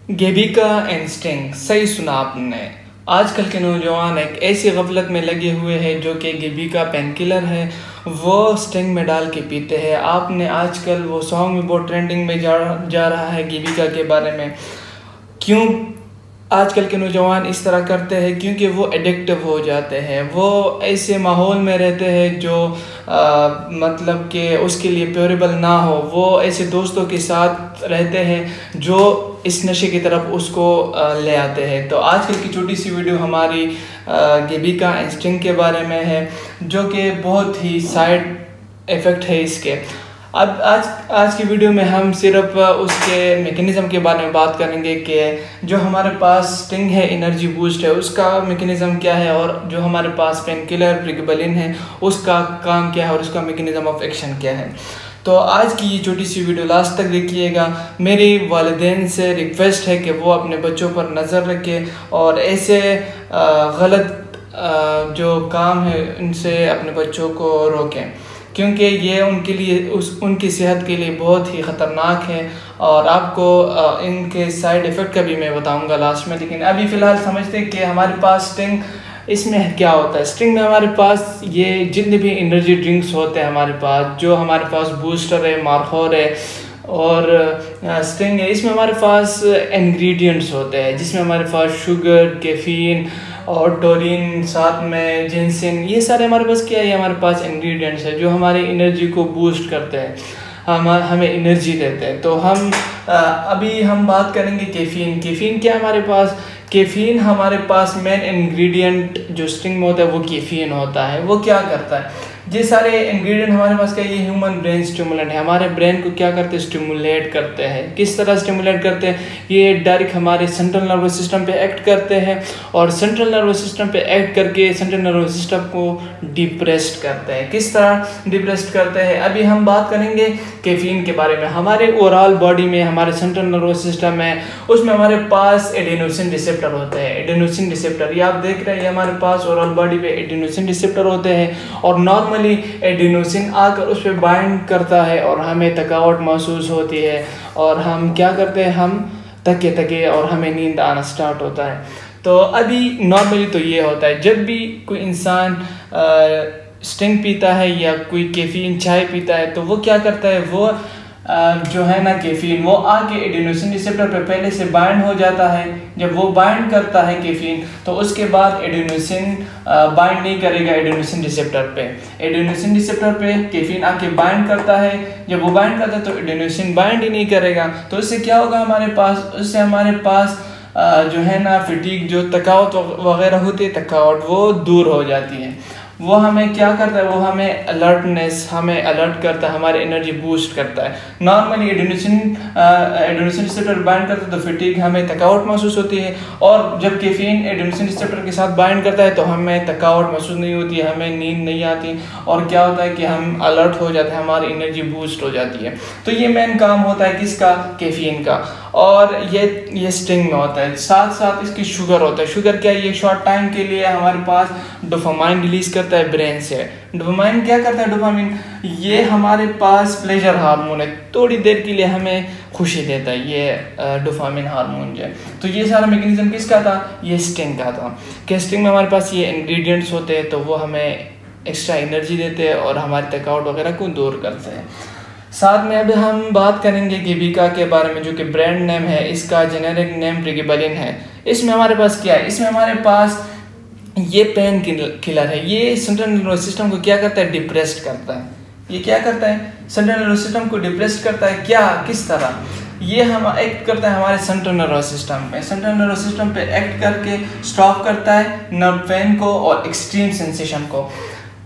गेबिका and sting, सही सुना आपने। आजकल के नौजवान एक ऐसी गफलत में लगे हुए हैं जो कि गेबिका पेन किलर है वो स्टिंग में डाल के पीते हैं। आपने आजकल वो सॉन्ग भी बहुत ट्रेंडिंग में जा रहा है गेबिका के बारे में। क्यों आजकल के नौजवान इस तरह करते हैं? क्योंकि वो एडिक्टिव हो जाते हैं, वो ऐसे माहौल में रहते हैं जो मतलब कि उसके लिए प्योरेबल ना हो। वो ऐसे दोस्तों के साथ रहते हैं जो इस नशे की तरफ उसको ले आते हैं। तो आजकल की छोटी सी वीडियो हमारी गेबिका एंड स्टिंग के बारे में है, जो कि बहुत ही साइड इफ़ेक्ट है इसके। अब आज की वीडियो में हम सिर्फ उसके मैकेनिज़्म के बारे में बात करेंगे कि जो हमारे पास स्टिंग है, एनर्जी बूस्ट है, उसका मैकेनिज़्म क्या है, और जो हमारे पास पेन किलर प्रेगाबलिन है उसका काम क्या है और उसका मैकेनिज़्म ऑफ एक्शन क्या है। तो आज की ये छोटी सी वीडियो लास्ट तक देखिएगा। मेरी वालिदैन से रिक्वेस्ट है कि वो अपने बच्चों पर नज़र रखें और ऐसे गलत जो काम है उनसे अपने बच्चों को रोकें, क्योंकि ये उनके लिए उनकी सेहत के लिए बहुत ही ख़तरनाक है। और आपको इनके साइड इफ़ेक्ट का भी मैं बताऊंगा लास्ट में। लेकिन अभी फ़िलहाल समझते हैं कि हमारे पास स्टिंग इसमें क्या होता है। स्टिंग में हमारे पास ये जितने भी एनर्जी ड्रिंक्स होते हैं हमारे पास, जो हमारे पास बूस्टर है, मार्कोर है और स्टिंग है, इसमें हमारे पास इंग्रेडिएंट्स होते हैं जिसमें हमारे पास शुगर, कैफीन और टोलिन, साथ में जिनसिन, ये सारे हमारे पास क्या है, हमारे पास इंग्रेडिएंट्स है जो हमारी एनर्जी को बूस्ट करते हैं, हमें एनर्जी देते हैं। तो अभी हम बात करेंगे कैफीन। कैफीन क्या है हमारे पास? कैफीन हमारे पास मेन इंग्रेडिएंट जो स्टिंग में होता है वो कैफीन होता है। वो क्या करता है? ये सारे इंग्रेडिएंट हमारे पास क्या, ये ह्यूमन ब्रेन स्टिमुलेंट है। हमारे ब्रेन को क्या करते हैं? स्टिमुलेट करते हैं। किस तरह स्टिमुलेट करते हैं? ये डायरेक्ट हमारे सेंट्रल नर्वस सिस्टम पे एक्ट करते हैं और सेंट्रल नर्वस सिस्टम पे एक्ट करके सेंट्रल नर्वस सिस्टम को डिप्रेस्ड करते हैं। किस तरह डिप्रेस्ड करते हैं? अभी हम बात करेंगे कैफीन के बारे में। हमारे ओवरऑल बॉडी में हमारे सेंट्रल नर्वस सिस्टम है, उसमें हमारे पास एडेनोसिन रिसेप्टर होते हैं। एडेनोसिन रिसेप्टर ये आप देख रहे हैं, हमारे पास ओवरऑल बॉडी पे एडेनोसिन रिसेप्टर होते हैं और नॉर्मल एडेनोसिन आकर उस पर बाइंड करता है और हमें थकावट महसूस होती है और हम क्या करते हैं, हम थके और हमें नींद आना स्टार्ट होता है। तो अभी नॉर्मली तो ये होता है, जब भी कोई इंसान स्टिंग पीता है या कोई कैफीन चाय पीता है तो वो क्या करता है, वो जो है ना कैफीन, वो आके एडेनोसिन रिसेप्टर पे पहले से बाइंड हो जाता है। जब वो बाइंड करता है कैफीन तो उसके बाद एडेनोसिन बाइंड नहीं करेगा एडेनोसिन रिसेप्टर पे। एडेनोसिन रिसेप्टर पे कैफीन आके बाइंड करता है, जब वो बाइंड करता है तो एडेनोसिन बाइंड ही नहीं करेगा। तो उससे क्या होगा हमारे पास? उससे हमारे पास जो है ना फटीग, जो थकावट वगैरह होती है, थकावट वो दूर हो जाती है। वो हमें क्या करता है? वो हमें अलर्टनेस, हमें अलर्ट करता है, हमारी एनर्जी बूस्ट करता है। नॉर्मली एडेनोसिन रिसेप्टर बाइंड करता है तो फटीग, हमें थकावट महसूस होती है, और जब कैफीन एडेनोसिन रिसेप्टर के साथ बाइंड करता है तो हमें थकावट महसूस नहीं होती है, हमें नींद नहीं आती और क्या होता है कि हम अलर्ट हो जाते हैं, हमारी एनर्जी बूस्ट हो जाती है। तो ये मेन काम होता है किसका? कैफीन का। और ये स्टिंग में होता है। साथ साथ इसकी शुगर होता है। शुगर क्या है? ये शॉर्ट टाइम के लिए हमारे पास डोपामाइन रिलीज करता है ब्रेन से। डोपामाइन क्या करता है? डोपामाइन ये हमारे पास प्लेजर हार्मोन है, थोड़ी देर के लिए हमें खुशी देता है ये डोपामाइन हार्मोन जो है। तो ये सारा मैकेनिज्म किसका था? ये स्टिंग का था। कि स्टिंग में हमारे पास ये इंग्रेडिएंट्स होते हैं तो वो हमें एक्स्ट्रा एनर्जी देते हैं और हमारी थकावट वगैरह को दूर करते हैं। साथ में अभी हम बात करेंगे गेबिका के बारे में, जो कि ब्रांड नेम है, इसका जेनेरिक नेम प्रेगाबलिन है। इसमें हमारे पास क्या है? इसमें हमारे पास ये पेन किलर है। ये सेंट्रल नर्वस सिस्टम को क्या करता है? डिप्रेस्ड करता है। ये क्या करता है? सेंट्रल नर्वस सिस्टम को डिप्रेस्ड करता है। क्या, किस तरह? ये हम एक्ट करता है हमारे सेंट्रल नर्वस सिस्टम पे। सेंट्रल नर्वस सिस्टम पे एक्ट करके स्टॉप करता है नर्व पेन को और एक्सट्रीम सेंसेशन को।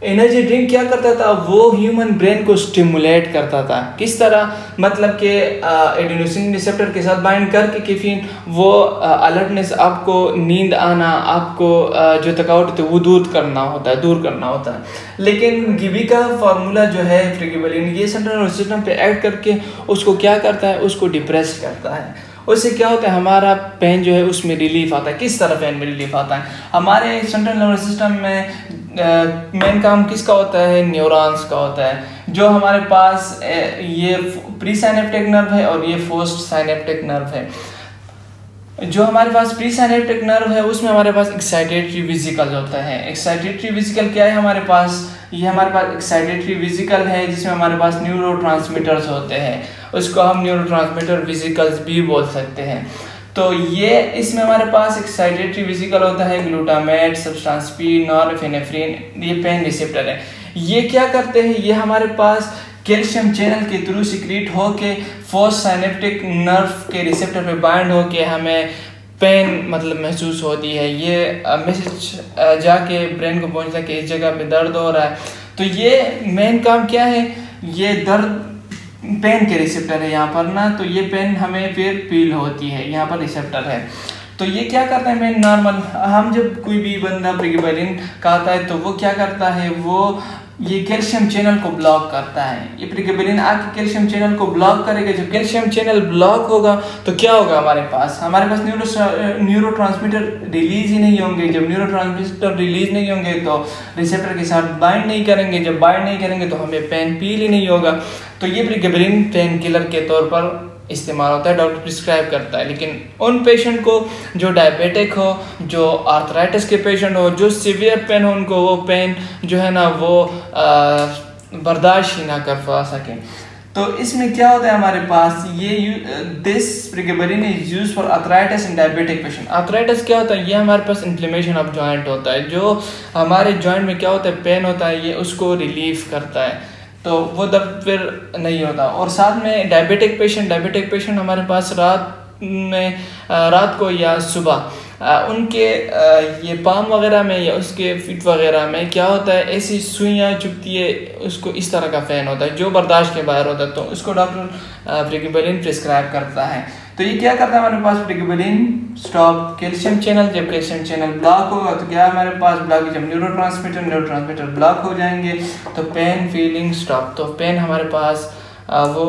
एनर्जी ड्रिंक क्या करता था? वो ह्यूमन ब्रेन को स्टिमुलेट करता था। किस तरह? मतलब कि एडेनोसिन रिसेप्टर के साथ बाइंड करके कैफीन, वो अलर्टनेस, आपको नींद आना, आपको जो थकावट होती है वो दूर करना होता है। लेकिन गेबिका फार्मूला जो है प्रेगाबलिन, ये सेंट्रल नर्वस सिस्टम पे एक्ट करके उसको क्या करता है? उसको डिप्रेस करता है। उससे क्या होता है? हमारा पेन जो है उसमें रिलीफ आता है। किस तरह पेन में रिलीफ आता है? हमारे सेंट्रल नर्वस सिस्टम में मेन काम किसका होता है? न्यूरॉन्स का होता है। जो हमारे पास ये प्री साइनेप्टिक नर्व है और ये पोस्ट साइनेप्टिक नर्व है। जो हमारे पास प्री साइनेप्टिक नर्व है उसमें हमारे पास एक्साइटेटरी वेसिकल होता है। एक्साइटेटरी वेसिकल क्या है हमारे पास, ये हमारे पास एक्साइटेटरी वेसिकल है जिसमें हमारे पास न्यूरोट्रांसमीटर्स होते हैं, उसको हम न्यूरोट्रांसमीटर वेसिकल्स भी बोल सकते हैं। तो ये इसमें हमारे पास एक्साइटेटरी वेसिकल होता है, ग्लूटामेट, सब्सटेंस पी, नॉरएपिनेफ्रिन, ये पेन रिसेप्टर है। ये क्या करते हैं, ये हमारे पास कैल्शियम चैनल के थ्रू सिक्रीट होके फोर्स साइनेप्टिक नर्व के रिसेप्टर पे बाइंड होके हमें पेन मतलब महसूस होती है। ये मैसेज जाके ब्रेन को पहुंचता है कि इस जगह पे दर्द हो रहा है। तो ये मेन काम क्या है, ये दर्द पेन के रिसेप्टर है यहाँ पर ना, तो ये पेन हमें फिर फील होती है, यहाँ पर रिसेप्टर है। तो ये क्या करता है मेन नॉर्मल, हम जब कोई भी बंदा प्रेगाबलिन खाता है तो वो क्या करता है, वो ये कैल्शियम चैनल को ब्लॉक करता है। ये प्रेगाबलिन आके कैल्शियम चैनल को ब्लॉक करेगा। जब कैल्शियम चैनल ब्लॉक होगा तो क्या होगा, हमारे पास न्यूरोट्रांसमीटर रिलीज ही नहीं होंगे। जब न्यूरोट्रांसमीटर रिलीज नहीं होंगे तो रिसेप्टर के साथ बाइंड नहीं करेंगे। जब बाइंड नहीं करेंगे तो हमें पेन फील ही नहीं होगा। तो ये प्रेगाबलिन पेन किलर के तौर पर इस्तेमाल होता है, डॉक्टर प्रिस्क्राइब करता है। लेकिन उन पेशेंट को जो डायबिटिक हो, जो आर्थराइटिस के पेशेंट हो, जो सीवियर पेन हो, उनको वो पेन जो है ना वो बर्दाश्त ही ना कर पा सकें। तो इसमें क्या होता है हमारे पास, ये this pregabalin is used for arthritis in diabetic patient. Arthritis क्या होता है, ये हमारे पास इन्फ्लेमेशन ऑफ जॉइंट होता है। जो हमारे जॉइंट में क्या होता है, पेन होता है, ये उसको रिलीफ करता है, तो वो दर्द फिर नहीं होता। और साथ में डायबिटिक पेशेंट हमारे पास रात को या सुबह उनके ये पाम वगैरह में या उसके फीट वगैरह में क्या होता है, ऐसी सुइयाँ चुभती है, उसको इस तरह का फैन होता है जो बर्दाश्त के बाहर होता है, तो उसको डॉक्टर प्रेगाबलिन प्रिस्क्राइब करता है। तो ये क्या करता है हमारे पास, प्रेगाबलिन स्टॉप कैल्शियम चैनल। जब कैल्शियम चैनल ब्लॉक होगा तो क्या हमारे पास ब्लॉक, जब न्यूरोट्रांसमीटर ब्लॉक हो जाएंगे तो पेन फीलिंग स्टॉप, तो पेन हमारे पास वो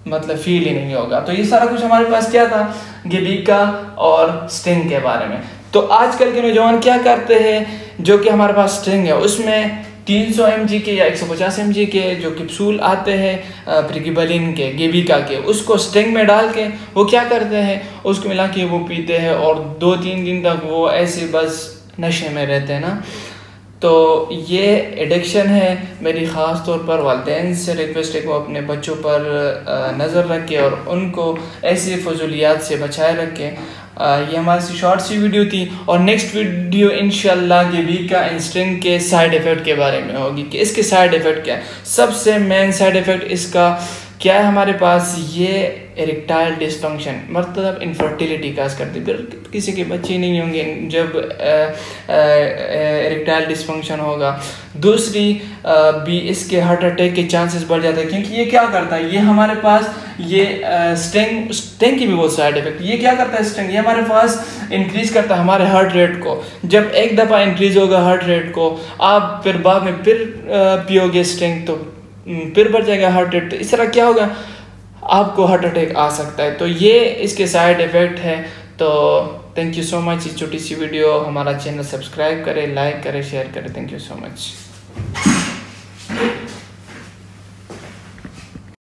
मतलब फील ही नहीं होगा। तो ये सारा कुछ हमारे पास क्या था, गेबीका और स्टिंग के बारे में। तो आजकल के नौजवान क्या करते हैं, जो कि हमारे पास स्टिंग है उसमें 300 mg के या 150 mg के जो कैप्सूल आते हैं प्रेगाबलिन के, गेबीका के, उसको स्टिंग में डाल के वो क्या करते हैं, उसको मिला के वो पीते हैं और 2-3 दिन तक वो ऐसे बस नशे में रहते हैं ना। तो ये एडिक्शन है। मेरी ख़ास तौर पर वालिदैन से रिक्वेस्ट है कि वो अपने बच्चों पर नज़र रखें और उनको ऐसी फजूलियात से बचाए रखें। ये हमारी शॉर्ट सी वीडियो थी और नेक्स्ट वीडियो इंशाल्लाह गेबीका एंड स्टिंग के साइड इफ़ेक्ट के बारे में होगी कि इसके साइड इफ़ेक्ट क्या है। सबसे मेन साइड इफ़ेक्ट इसका क्या है हमारे पास, ये इरेक्टाइल डिसफंक्शन, मतलब इनफर्टिलिटी काज करती है, फिर किसी के बच्चे नहीं होंगे जब इरेक्टाइल डिसफंक्शन होगा। दूसरी भी इसके हार्ट अटैक के चांसेस बढ़ जाते हैं, क्योंकि ये क्या करता है, ये हमारे पास ये स्टिंग की भी बहुत साइड इफेक्ट। ये क्या करता है स्टिंग, ये हमारे पास इंक्रीज करता है हमारे हार्ट रेट को। जब एक दफ़ा इंक्रीज होगा हार्ट रेट को, आप फिर बाद में फिर पियोगे स्टिंग तो फिर बढ़ जाएगा हार्ट रेट। तो इस तरह क्या होगा, आपको हार्ट अटैक आ सकता है। तो ये इसके साइड इफ़ेक्ट है। तो थैंक यू सो मच। इस छोटी सी वीडियो, हमारा चैनल सब्सक्राइब करें, लाइक करें, शेयर करें। Thank you so much.